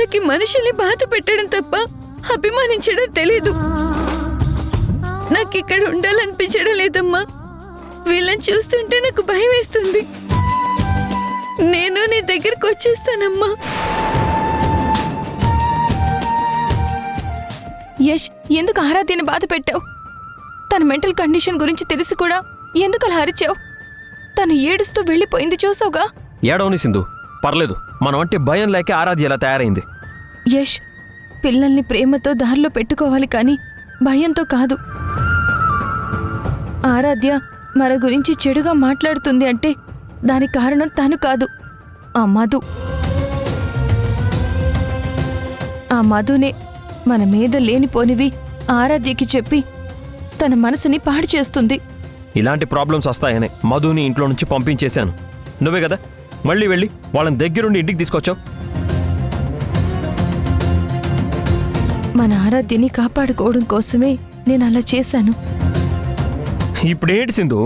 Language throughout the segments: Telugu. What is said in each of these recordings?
వాళ్ళకి మనుషుల్ని బాధ పెట్టడం తప్ప అభిమానించడం తెలీదు. నాకిక్కడ ఉండాలనిపించడం లేదమ్మా. వీళ్ళని చూస్తుంటే నాకు భయం వేస్తుంది. నేను నీ దగ్గరకు వచ్చేస్తానమ్మా. యష్, ఎందుకు ఆరాధ్యని బాధ పెట్టావు? తన మెంటల్ కండిషన్ గురించి తెలిసి కూడా ఎందుకు అలా అరిచావు? తను ఏడుస్తూ వెళ్ళిపోయింది, చూసావుగా? ఏడవని సింధు, పర్లేదు. మనం అంటే భయం లేక ఆరాధ్య ఎలా తయారైంది. యష్, పిల్లల్ని ప్రేమతో దారిలో పెట్టుకోవాలి కానీ భయంతో కాదు. ఆరాధ్య మన గురించి చెడుగా మాట్లాడుతుంది అంటే దానికి కారణం తను కాదు, ఆ మధు. ఆ మధునే మన మీద లేనిపోనివి ఆరాధ్యకి చెప్పి తన మనసుని పాడు చేస్తుంది. ఇలాంటి ప్రాబ్లమ్స్ వస్తాయనే మధుని ఇంట్లో నుంచి పంపించేశాను. నువ్వే కదా మళ్ళీ వెళ్ళి వాళ్ళని దగ్గరుండి ఇంటికి తీసుకొచ్చావు. మన ఆరాధ్యని కాపాడుకోవడం కోసమే నేను అలా చేశాను. ఇప్పుడేంటి సింధు,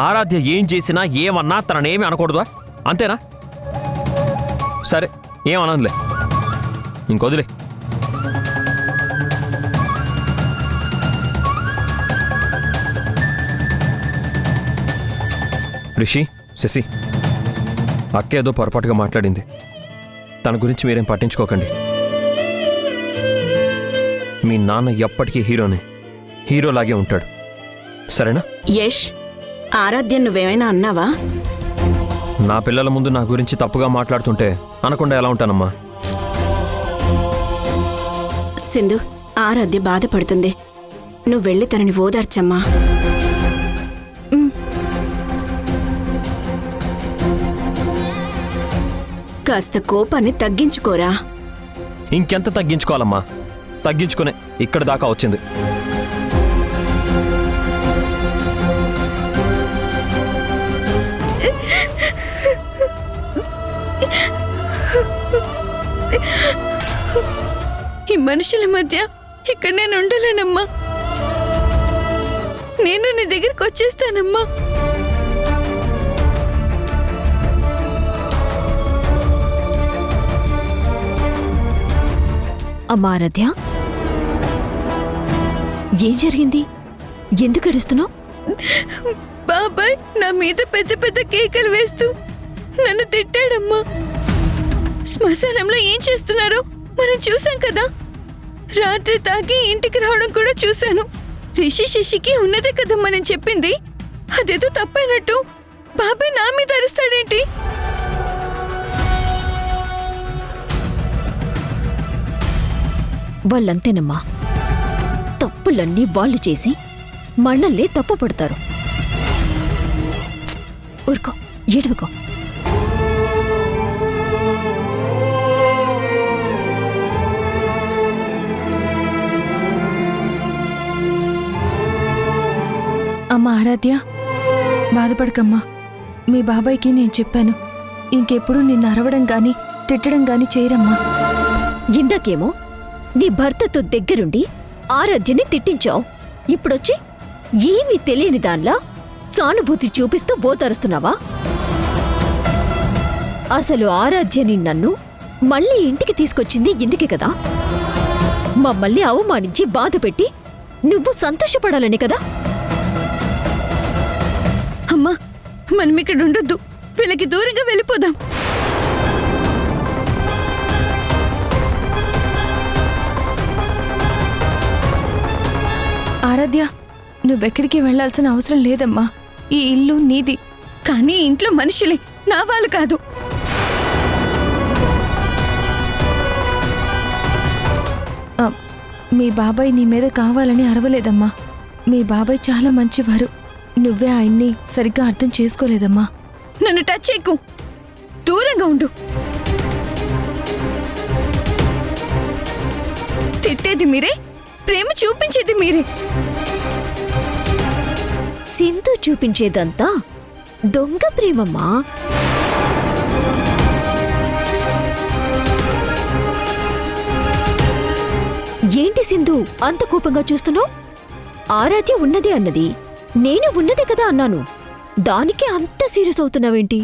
ఆరాధ్య ఏం చేసినా ఏమన్నా తననేమి అనకూడదా? అంతేనా? సరే, ఏమనలే, ఇంకొదిలే. రిషి, శశి, అక్క ఏదో పొరపాటుగా మాట్లాడింది. తన గురించి మీరేం పట్టించుకోకండి. మీ నాన్న ఎప్పటికీ హీరోనే, హీరోలాగే ఉంటాడు. సరేనా? యష్, ఆరాధ్య నువ్వేమైనా అన్నావా? నా పిల్లల ముందు నా గురించి తప్పుగా మాట్లాడుతుంటే అనకుండా ఎలా ఉంటానమ్మా? సింధు, ఆరాధ్య బాధపడుతుంది. నువ్వు వెళ్ళి తనని ఓదార్చమ్మా. కాస్త కోపాన్ని తగ్గించుకోరా. ఇంకెంత తగ్గించుకోవాలమ్మా? తగ్గించుకునే ఇక్కడ దాకా వచ్చింది. ఈ మనుషుల మధ్య ఇక్కడ నేను ఉండలేనమ్మా. నేను నీ దగ్గరికి వచ్చేస్తానమ్మా. అమ్మా ఆరాధ్య, ఏం జరిగింది? ఎందుకు ఏడుస్తున్నావు? బాబాయ్ నా మీద పెద్ద పెద్ద కేకలు వేస్తూ నన్ను తిట్టాడమ్మా. శ్మశానంలో ఏం చేస్తున్నారో మనం చూసాం కదా. రాత్రి తాగి ఇంటికి రావడం కూడా చూశాను. రిషి శశికి ఉన్నదే కదా మనం చెప్పింది. అదేదో తప్పైనట్టు బాబాయ్ నా మీద అరుస్తాడేంటి? వాళ్ళంతేనమ్మా, తప్పులన్నీ వాళ్ళు చేసి మళ్ళల్లే తప్పు పడతారు. ఊరుకో, ఏడువుకో. అమ్మా ఆరాధ్య, బాధపడకమ్మా. మీ బాబాయ్కి నేను చెప్పాను, ఇంకెప్పుడు నిన్ను అరవడం గాని తిట్టడం గాని చేయరమ్మా. ఇందాకేమో నీ భర్తతో దగ్గరుండి ఆరాధ్యని తిట్టించావు. ఇప్పుడొచ్చి ఏమీ తెలియని దానిలా సానుభూతి చూపిస్తూ బోతరుస్తున్నావా? అసలు ఆరాధ్యని నన్ను మళ్ళీ ఇంటికి తీసుకొచ్చింది ఇందుకే కదా. మమ్మల్ని అవమానించి బాధపెట్టి నువ్వు సంతోషపడాలని కదా. అమ్మా, మనం ఇక్కడ ఉండొద్దు. వీళ్ళకి దూరంగా వెళ్ళిపోదాం. ఆరాధ్య, నువ్వెక్కడికి వెళ్లాల్సిన అవసరం లేదమ్మా. ఈ ఇల్లు నీది. కానీ ఇంట్లో మనుషులే, నా వాళ్ళు కాదు. మీ బాబాయ్ నీ మీద కావాలని అరవలేదమ్మా. మీ బాబాయ్ చాలా మంచివారు. నువ్వే ఆయన్ని సరిగ్గా అర్థం చేసుకోలేదమ్మా. నన్ను టచ్ చేయకు, దూరంగా ఉండు. తిట్టేది మీరే, ప్రేమ చూపించేది మీరే. సింధు చూపించేదంతా దొంగ ప్రేమమ్మా. ఏంటి సింధు అంత కోపంగా చూస్తున్నావు? ఆరాధ్య ఉన్నదే అన్నది, నేను ఉన్నదే కదా అన్నాను. దానికి అంత సీరియస్ అవుతున్నావేంటి?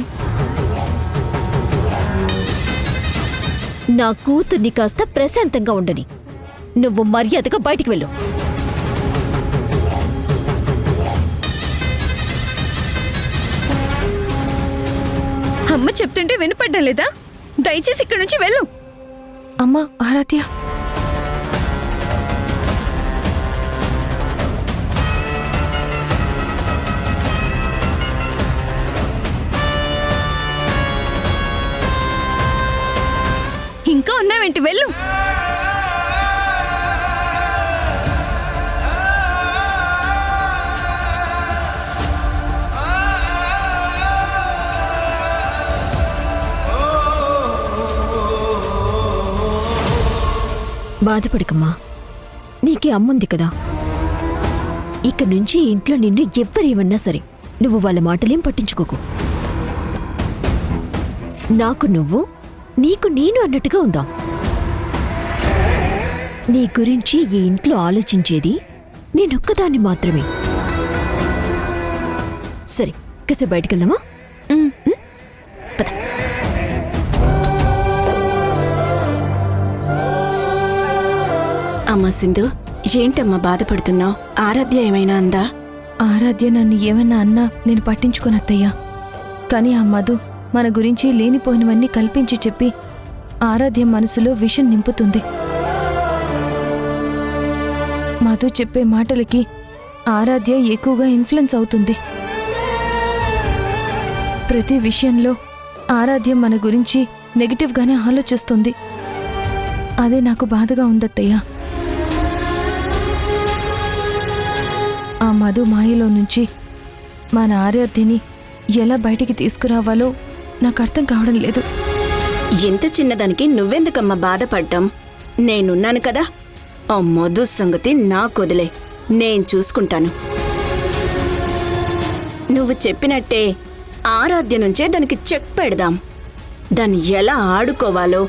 నా కూతుర్ని కాస్త ప్రశాంతంగా ఉండని. నువ్వు మర్యాదగా బయటికి వెళ్ళు. అమ్మ చెప్తుంటే వినపడ్డం లేదా? దయచేసి ఇక్కడి నుంచి వెళ్ళు. అమ్మా ఆరాధ్య, ఇంకా ఉన్నావేంటి? వెళ్ళు. బాధపడకమ్మా, నీకే అమ్ముంది కదా. ఇక నుంచి ఇంట్లో నిన్ను ఎవ్వరేమన్నా సరే నువ్వు వాళ్ళ మాటలేం పట్టించుకోకు. నాకు నువ్వు, నీకు నేను అన్నట్టుగా ఉందాం. నీ గురించి ఈ ఇంట్లో ఆలోచించేది నేనొక్కదాన్ని మాత్రమే. సరే, కాసేపు బయటికెళ్దామా? పద. అమ్మా సింధు, ఏంటమ్మా బాధపడుతున్నావు? ఆరాధ్య ఏమైనా అందా? ఆరాధ్య నన్ను ఏమన్నా అన్నా నేను పట్టించుకోనత్తయ్యా. కానీ ఆ మధు మన గురించి లేనిపోయినవన్నీ కల్పించి చెప్పి ఆరాధ్య మనసులో విషం నింపుతుంది. మధు చెప్పే మాటలకి ఆరాధ్య ఎక్కువగా ఇన్ఫ్లుయెన్స్ అవుతుంది. ప్రతి విషయంలో ఆరాధ్య మన గురించి నెగిటివ్గానే ఆలోచిస్తుంది. అదే నాకు బాధగా ఉందత్తయ్యా. ఆ మధు మాయలో నుంచి మన ఆరాధ్యని ఎలా బయటికి తీసుకురావాలో నాకు అర్థం కావడం లేదు. ఇంత చిన్నదానికి నువ్వెందుకమ్మా బాధపడ్డాం? నేనున్నాను కదా. ఆ మధు సంగతి నాకొదిలే, నేను చూసుకుంటాను. నువ్వు చెప్పినట్టే ఆరాధ్య నుంచే దానికి చెక్ పెడదాం. దాన్ని ఎలా ఆడుకోవాలో,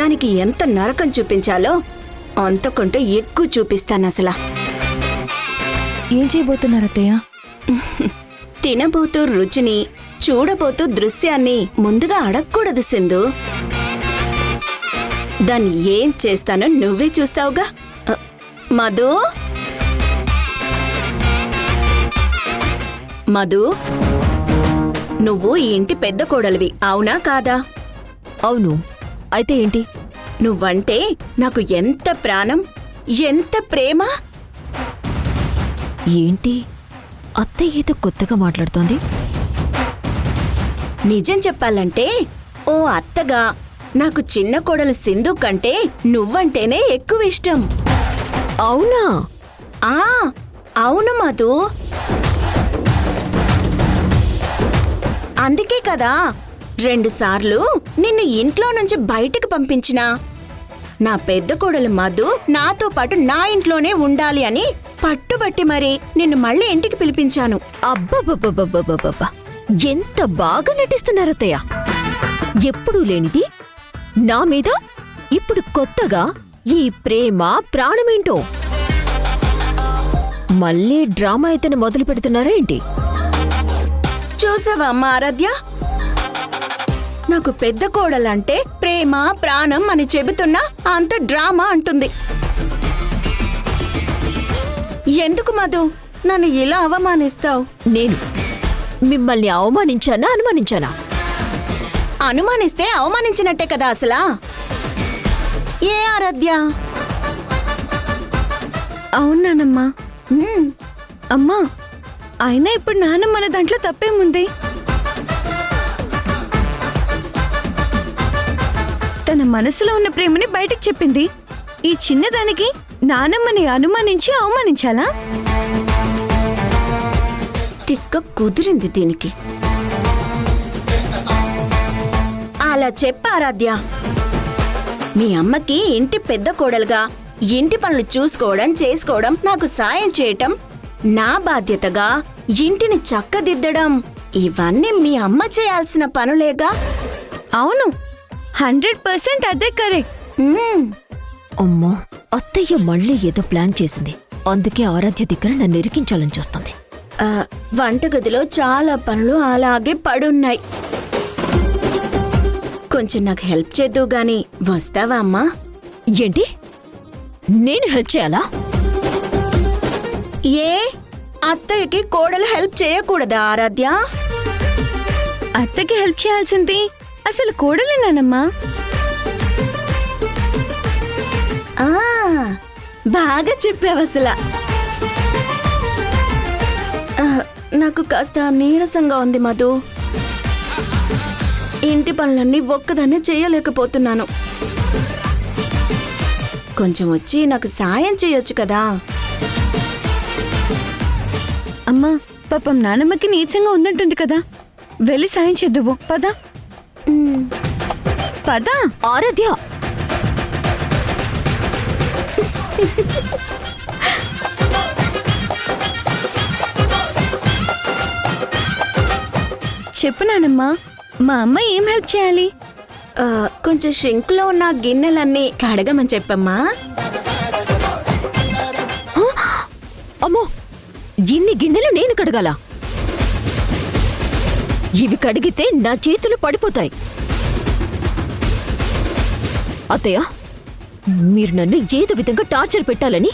దానికి ఎంత నరకం చూపించాలో అంతకంటే ఎక్కువ చూపిస్తాను అసలా. ఏం చేయబోతున్నారత్తయ్య? తినబోతూ రుచిని, చూడబోతూ దృశ్యాన్ని ముందుగా అడగకూడదు సింధు. దాన్ని ఏం చేస్తానో నువ్వే చూస్తావుగా. మధు, మధు, నువ్వు ఈ ఇంటి పెద్ద కోడలివి, అవునా కాదా? అవును. అయితే ఏంటి? నువ్వంటే నాకు ఎంత ప్రాణం, ఎంత ప్రేమ. ఏంటి అత్తయ్య ఏదో కొత్తగా మాట్లాడుతోంది? నిజం చెప్పాలంటే ఓ అత్తగా నాకు చిన్న కోడలు సింధు కంటే నువ్వంటేనే ఎక్కువ ఇష్టం. అవునా? ఆ అవును మధు. అందుకే కదా 2 సార్లు నిన్ను ఇంట్లో నుంచి బయటకు పంపించినా. నా పెద్ద కోడలు మధు నాతో పాటు నా ఇంట్లోనే ఉండాలి అని పట్టుబట్టి మరి నిన్ను మళ్ళీ ఇంటికి పిలిపించాను. అబ్బబ్బబ్బబ్బబ్బబ్బబ్బ! ఎంత బాగా నటిస్తున్నారత్తయ్య. ఎప్పుడూ లేనిది నా మీద ఇప్పుడు కొత్తగా ఈ ప్రేమ ప్రాణమేంటో. మళ్ళీ డ్రామా అయితే మొదలు పెడుతున్నారా ఏంటి? చూసావా అమ్మ ఆరాధ్య, నాకు పెద్ద కోడలంటే ప్రేమ ప్రాణం అని చెబుతున్నా అంత డ్రామా అంటుంది. ఎందుకు మధు నన్ను ఇలా అవమానిస్తావు? నేను మిమ్మల్ని అవమానించానా అనుమానించానా? అనుమానిస్తే అవమానించినట్టే కదా అసలా. ఏ ఆరాధ్య? అవునానమ్మా. హ్మ్, అమ్మా, అయినా ఇప్పుడు నాన్న మన దాంట్లో తప్పేముంది? తన మనసులో ఉన్న ప్రేమని బయటకు చెప్పింది. ఈ చిన్నదానికి నానమ్మని అనుమానించి అవమానించాలా? తిక్క కుదిరింది దీనికి. అలా చెప్పారాధ్య. మీ అమ్మకి ఇంటి పెద్ద కోడలుగా ఇంటి పనులు చూసుకోవడం చేసుకోవడం, నాకు సాయం చేయటం నా బాధ్యతగా, ఇంటిని చక్కదిద్దడం ఇవన్నీ మీ అమ్మ చేయాల్సిన పనులేగా. అవును, 100% అదే కరెక్ట్. హ్మ్, అమ్మో, అత్తయ్య మళ్ళీ ఏదో ప్లాన్ చేసింది. అందుకే ఆరాధ్య దగ్గర నన్ను ఇరికించాలని చూస్తుంది. వంటగదిలో చాలా పనులు అలాగే పడున్నాయి. కొంచెం నాకు హెల్ప్ చేద్దు గాని వస్తావా అమ్మా? ఏంటి నేను హెల్ప్ చేయాలా? ఏ అత్తయ్యకి కోడలు హెల్ప్ చేయకూడదా ఆరాధ్య? అత్తకి హెల్ప్ చేయాల్సింది అసలు కోడలేనానమ్మా. ఆ బాగా చెప్పావు అసలు. నాకు కాస్త నీరసంగా ఉంది మధు. ఇంటి పనులన్నీ ఒక్కదాన్నే చేయలేకపోతున్నాను. కొంచెం వచ్చి నాకు సాయం చేయొచ్చు కదా? అమ్మా పాపం నానమ్మకి నీరసంగా ఉందంటుంది కదా, వెళ్ళి సాయం చేద్దువు పద. పద. ఆరాధ్య, చెప్పు నానమ్మా, మా అమ్మ ఏం హెల్ప్ చేయాలి? కొంచెం షింక్లో ఉన్న గిన్నెలన్నీ కడగమని చెప్పమ్మా. అమ్మో, ఇన్ని గిన్నెలు నేను కడగాల? ఇవి కడిగితే నా చేతులు పడిపోతాయి. అత్తయ్య, మీరు నన్ను ఏదో విధంగా టార్చర్ పెట్టాలని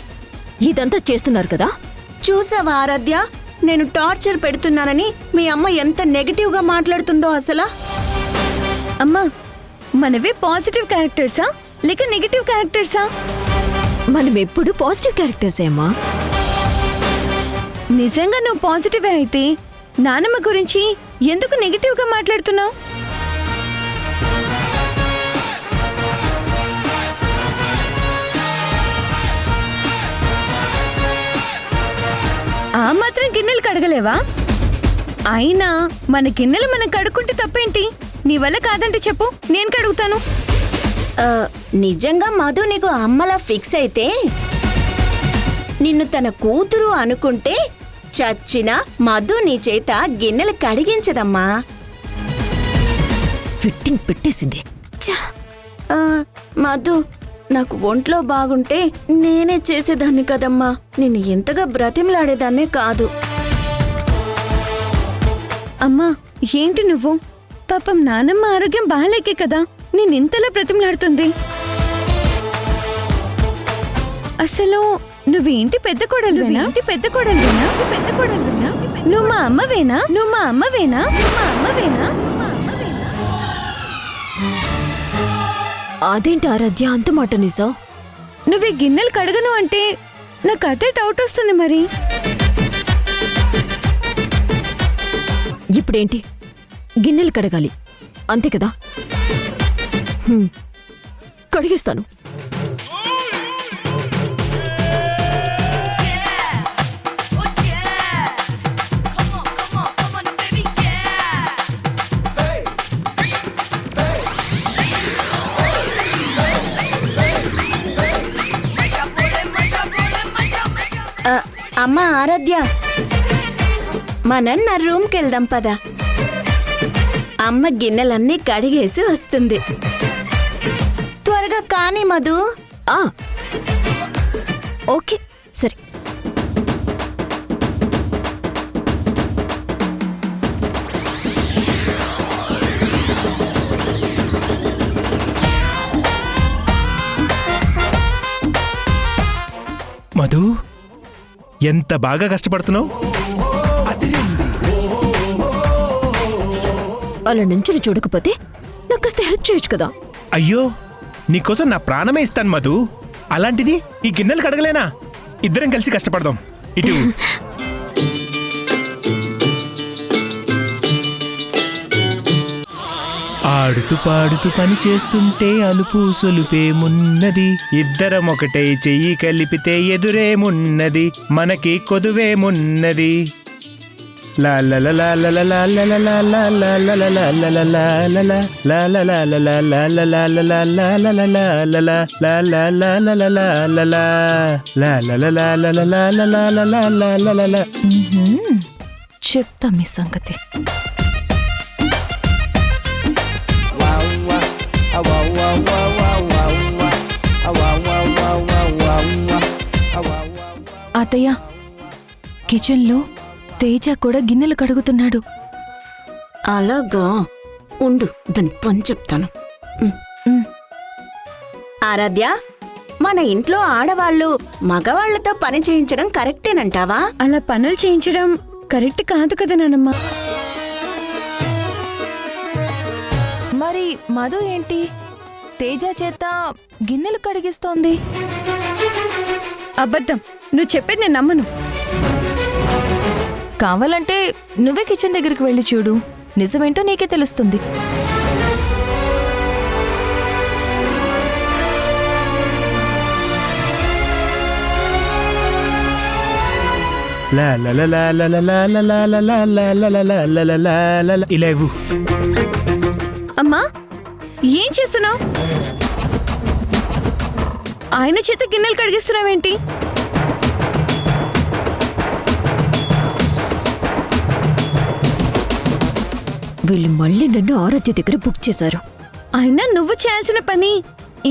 ఇదంతా చేస్తున్నారు కదా? చూసావా ఆరాధ్య, నేను టార్చర్ పెడుతున్నానని మీ అమ్మ ఎంత నెగటివ్గా మాట్లాడుతుందో అసలు. అమ్మా మనవే పాజిటివ్ క్యారెక్టర్సా లేక నెగటివ్ క్యారెక్టర్సా? మనం ఎప్పుడు పాజిటివ్ క్యారెక్టర్సే అమ్మా. నిజంగా నువ్వు పాజిటివ్ అయితే నానమ్మ గురించి ఎందుకు నెగటివ్గా మాట్లాడుతున్నావు? ఆ మాత్రం గిన్నెలు కడగలేవా? అయినా మన గిన్నెలు మనం కడుక్కుంటే తప్పేంటి? నీ వల్ల కాదంటే చెప్పు, నేను కడుగుతాను. నిజంగా మధు నీకు అమ్మలా ఫిక్స్ అయితే నిన్ను తన కూతురు అనుకుంటే చచ్చిన మధు నీ చేత గిన్నెలు కడిగించదమ్మా. ఫిట్టింగ్ పెట్టేసింది. మధు, నాకు ఒంట్లో బాగుంటే నేనే చేసేదాన్ని కదమ్మా. నిన్ను ఎంతగా బ్రతిమలాడేదాన్నే కాదు. అమ్మా ఏంటి నువ్వు? పాపం నానమ్మ ఆరోగ్యం బాగాలేకే కదా నేనింతలా బ్రతిమలాడుతుంది. అసలు నువ్వేంటి పెద్ద కోడలువేనా? పెద్ద కోడలువేనా? పెద్ద కోడలువేనా? నువ్వు మా అమ్మవేనా? నువ్వు మా అమ్మవేనా? మా అమ్మవేనా? అదేంటి ఆరాధ్య అంత మాట నిజం? నువ్వు ఈ గిన్నెలు కడగను అంటే నాకు అదే డౌట్ వస్తుంది. మరి ఇప్పుడేంటి గిన్నెలు కడగాలి అంతే కదా? కడిగిస్తాను. అమ్మా ఆరాధ్య, మనం నా రూమ్కి వెళ్దాం పద. అమ్మ గిన్నెలన్నీ కడిగేసి వస్తుంది. త్వరగా కానీ మధు. ఓకే సరే. మధు, ఎంత బాగా కష్టపడుతున్నావు. అలా నుంచి చూడకపోతే నాకు కాస్త హెల్ప్ చేయొచ్చు కదా? అయ్యో, నీకోసం నా ప్రాణమే ఇస్తాను మధు. అలాంటిది ఈ గిన్నెలు కడగలేనా? ఇద్దరం కలిసి కష్టపడదాం. ఇటు ఆడుతూ పాడుతూ పని చేస్తుంటే అలుపు సొలుపేమున్నది, ఇద్దరం ఒకటై చెయ్యి కలిపితే ఎదురేమున్నది, మనకి కొదువేమున్నది. చెప్తా మీ సంగతి. అత్తయ్య, కిచెన్లో తేజ కూడా గిన్నెలు కడుగుతున్నాడు. అలాగా, ఉండు దాని పని చెప్తాను. ఆరాధ్య, మన ఇంట్లో ఆడవాళ్ళు మగవాళ్లతో పని చేయించడం కరెక్టేనంటావా? అలా పనులు చేయించడం కరెక్ట్ కాదు కదా నానమ్మ. మరి మధు ఏంటి తేజ చేత గిన్నెలు కడిగిస్తోంది? అబద్ధం, నువ్వు చెప్పేది నేను నమ్మను. కావాలంటే నువ్వే కిచెన్ దగ్గరికి వెళ్ళి చూడు, నిజమేంటో నీకే తెలుస్తుంది. లా లా లా లా లా లా లా లా లా లా లా లా లా లా లా లా లా లా లా. ఇలా ఇవ్వు. అమ్మా, ఏం చేస్తున్నావు? ఆయన చేత గిన్నెలు కడిగిస్తున్నావేంటి? వీళ్ళు మళ్ళీ నన్ను ఆరాధ్య దగ్గర బుక్ చేశారు. అయినా నువ్వు చేయాల్సిన పని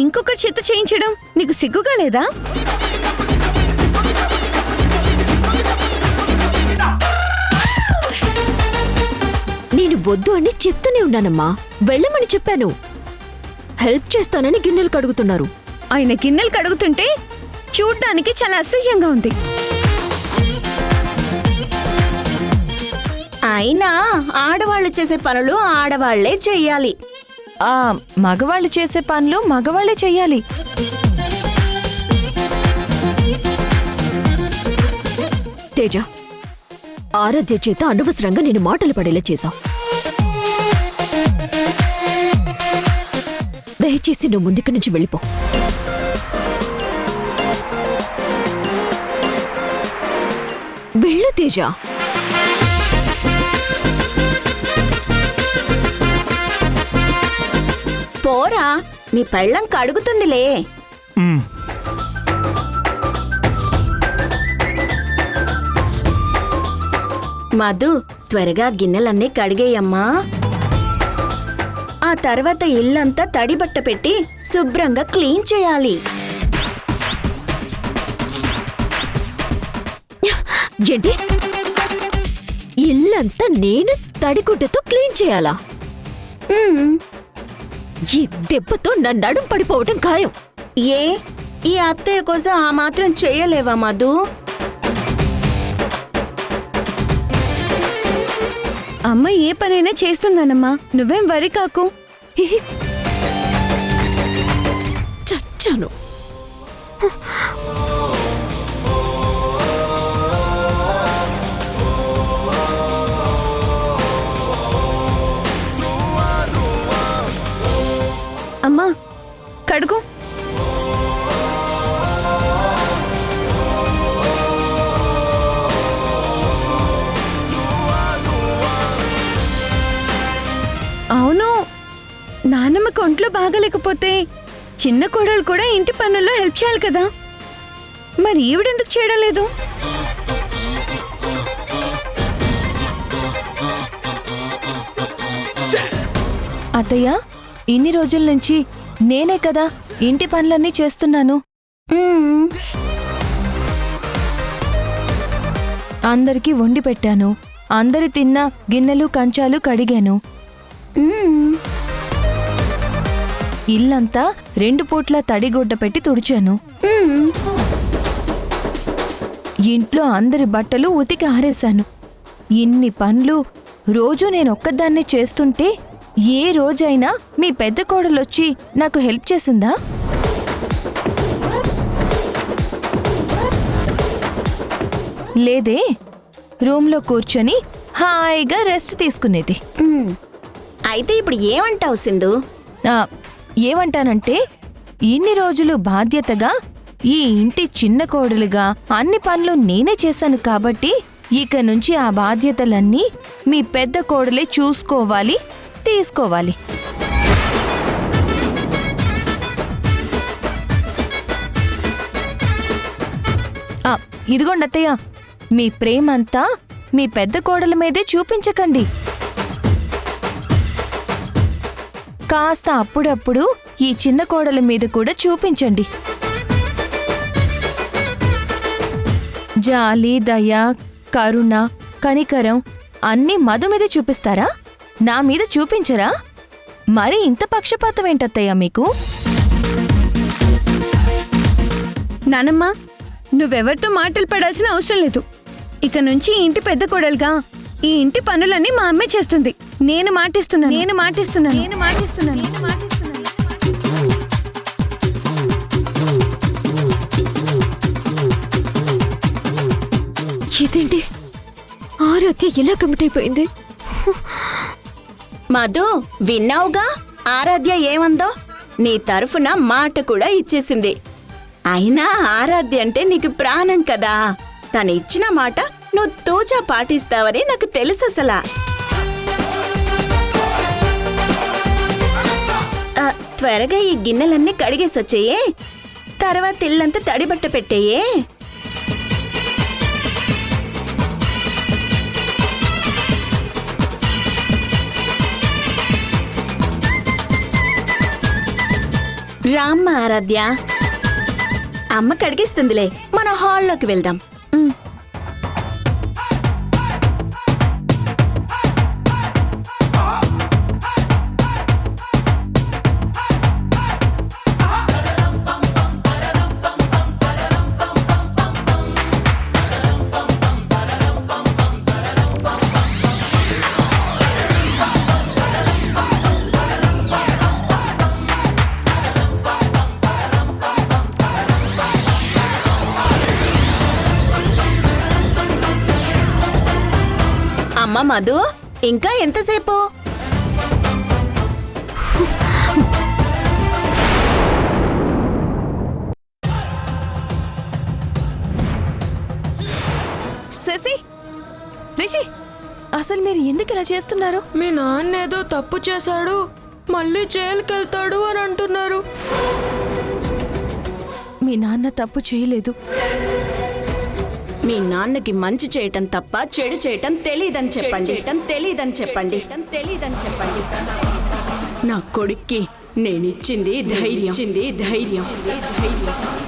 ఇంకొకరి చేత చేయించడం నీకు సిగ్గుగా లేదా? నేను వద్దు అని చెప్తూనే ఉన్నానమ్మా, వెళ్ళమని చెప్పాను. హెల్ప్ చేస్తానని గిన్నెలు కడుగుతున్నారు. ఆయన గిన్నెలు కడుగుతుంటే చూడ్డానికి చాలా అసహ్యంగా ఉంది. అయినా ఆడవాళ్ళు చేసే పనులు ఆడవాళ్లే చెయ్యాలి. ఆ మగవాళ్ళు చేసే పనులు మగవాళ్లే చెయ్యాలి. తేజ, ఆరాధ్య చేత అనవసరంగా నేను మాటలు పడేలా చేశావు. దయచేసి నువ్వు ముందుకు నుంచి వెళ్ళిపో. వెళ్ళు తేజ. పోరా, నీ పెళ్ళం కడుగుతుందిలే. మ్. మధు, త్వరగా గిన్నెలన్నీ కడిగేయమ్మా. ఆ తర్వాత ఇల్లంతా తడిబట్ట పెట్టి శుభ్రంగా క్లీన్ చేయాలి. ఏంటి? ఇల్లంతా నేను తడిగుడ్డతో క్లీన్ చేయాలా? ఉమ్, ఈ దెబ్బతో నా నడుం పడిపోవటం ఖాయం. ఏ ఈ అత్తయ్య కోసం ఆ మాత్రం చేయలేవా మధు? అమ్మ ఏ పనైనా చేస్తుందనమ్మా, నువ్వేం వరి కాకు. చచ్చాను. అమ్మా, కడుగు. అవును, నాన్నమ్మకి ఒంట్లో బాగాలేకపోతే చిన్న కోడలు కూడా ఇంటి పనుల్లో హెల్ప్ చేయాలి కదా, మరి ఈవిడెందుకు చేయడం లేదు? అత్తయ్య, ఇన్ని రోజుల నుంచి నేనే కదా ఇంటి పనులన్నీ చేస్తున్నాను. ఉమ్, అందరికీ వండి పెట్టాను, అందరి తిన్న గిన్నెలు కంచాలు కడిగాను. ఉమ్, ఇల్లంతా 2 పూట్ల తడిగుడ్డ పెట్టి తుడిచాను. ఉమ్. ఇంట్లో అందరి బట్టలు ఉతికి ఆరేశాను. ఇన్ని పనులు రోజూ నేనొక్కదాన్నే చేస్తుంటే ఏ రోజైనా మీ పెద్ద కోడలొచ్చి నాకు హెల్ప్ చేసిందా? లేదే, రూమ్లో కూర్చొని హాయిగా రెస్ట్ తీసుకునేది. ఉమ్. అయితే ఇప్పుడు ఏమంటావు సింధు? ఆ, ఏమంటానంటే ఇన్ని రోజులు బాధ్యతగా ఈ ఇంటి చిన్న కోడలుగా అన్ని పనులు నేనే చేశాను కాబట్టి ఇక నుంచి ఆ బాధ్యతలన్నీ మీ పెద్ద కోడలే చూసుకోవాలి, తీసుకోవాలి. ఇదిగోండి అత్తయ్య, మీ ప్రేమంతా మీ పెద్ద కోడల మీదే చూపించకండి. కాస్త అప్పుడప్పుడు ఈ చిన్న కోడల మీద కూడా చూపించండి. జాలి, దయ, కరుణ, కనికరం అన్నీ మధు మీద చూపిస్తారా? నా మీద చూపించరా? మరి ఇంత పక్షపాతం ఏంటత్తయ్యా మీకు? నానమ్మ, నువ్వెవరితో మాటలు పడాల్సిన అవసరం లేదు. ఇక నుంచి ఈ ఇంటి పెద్ద కోడలుగా ఈ ఇంటి పనులన్నీ మా అమ్మే చేస్తుంది. నేను మాటిస్తున్నాను. ఇదేంటి ఆరాధ్య ఇలా కమిట్ అయిపోయింది? మధు, విన్నావుగా ఆరాధ్య ఏమందో? నీ తరఫున మాట కూడా ఇచ్చేసింది. అయినా ఆరాధ్య అంటే నీకు ప్రాణం కదా. తను ఇచ్చిన మాట నువ్వు తూచా పాటిస్తావని నాకు తెలుసు అసలా. త్వరగా ఈ గిన్నెలన్నీ కడిగేసొచ్చేయే. తర్వాత ఇల్లంతా తడిబట్ట పెట్టేయే. రామ్మ ఆరాధ్య, అమ్మ కడిగిస్తుందిలే. మన హాల్లోకి వెళ్దాం. అమ్మ మధు, ఇంకా ఎంతసేపు? శశి, రిషి, అసలు మీరు ఎందుకు ఇలా చేస్తున్నారు? మీ నాన్న ఏదో తప్పు చేశాడు, మళ్ళీ జైలుకెళ్తాడు అని అంటున్నారు. మీ నాన్న తప్పు చేయలేదు. మీ నాన్నకి మంచి చేయటం తప్ప చెడు చేయటం తెలీదని చెప్పండి. నా కొడుక్కి నేనిచ్చింది ధైర్యం.